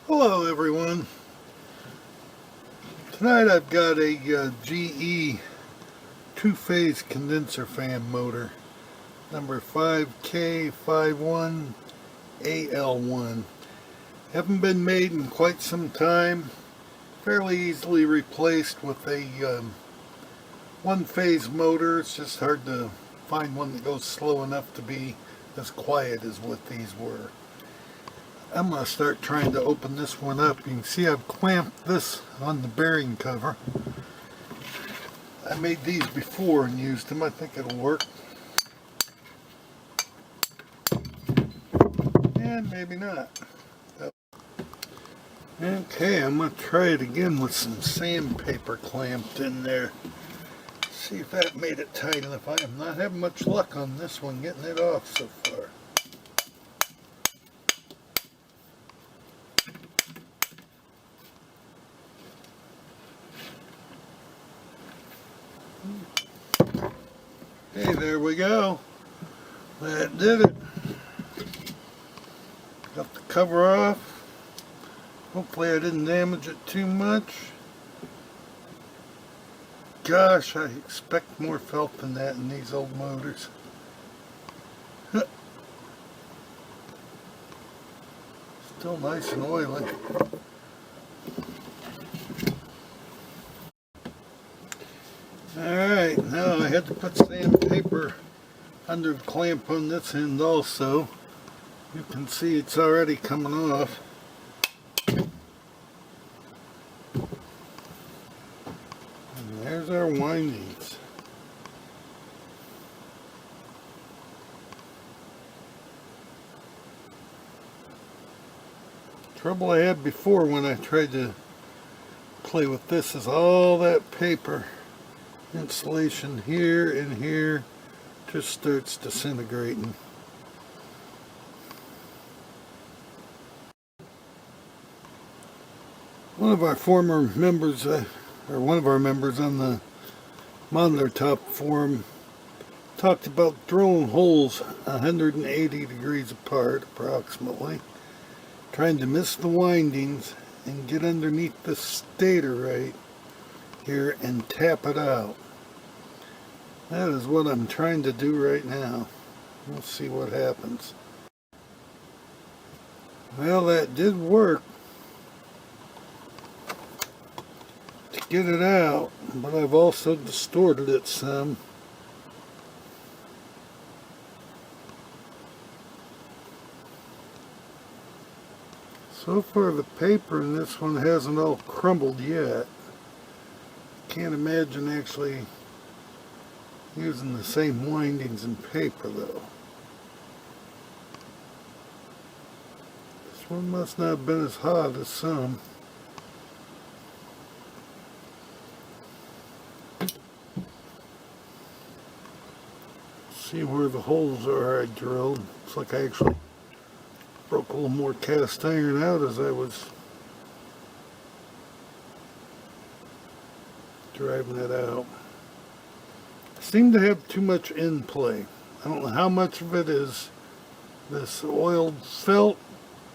Hello everyone. Tonight I've got a GE two-phase condenser fan motor, number 5K51AL1. Haven't been made in quite some time. Fairly easily replaced with a one-phase motor. It's just hard to find one that goes slow enough to be as quiet as what these were. I'm going to start trying to open this one up. You can see I've clamped this on the bearing cover. I made these before and used them. I think it'll work. And maybe not. Okay, I'm going to try it again with some sandpaper clamped in there. See if that made it tight enough. I am not having much luck on this one getting it off so far. Hey, there we go. That did it. Got the cover off. Hopefully I didn't damage it too much. Gosh, I expect more felt than that in these old motors. Still nice and oily. Alright, now I had to put sandpaper under the clamp on this end also. You can see it's already coming off. And there's our windings. Trouble I had before when I tried to play with this is all that paper insulation here and here just starts disintegrating. One of our former members, or one of our members on the Monitor Top forum talked about drilling holes 180 degrees apart approximately, trying to miss the windings and get underneath the stator right here and tap it out. That is what I'm trying to do right now. We'll see what happens. Well, that did work to get it out, but I've also distorted it some. So far the paper in this one hasn't all crumbled yet. Can't imagine actually using the same windings and paper though. This one must not have been as hot as some. See where the holes are I drilled. Looks like I actually broke a little more cast iron out as I was driving it out. I seem to have too much in play. I don't know how much of it is this oiled felt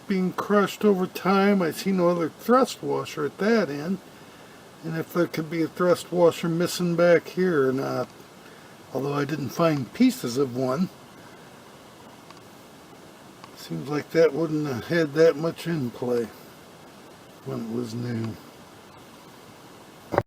being crushed over time. I see no other thrust washer at that end, and if there could be a thrust washer missing back here or not, although I didn't find pieces of one. Seems like that wouldn't have had that much in play when it was new.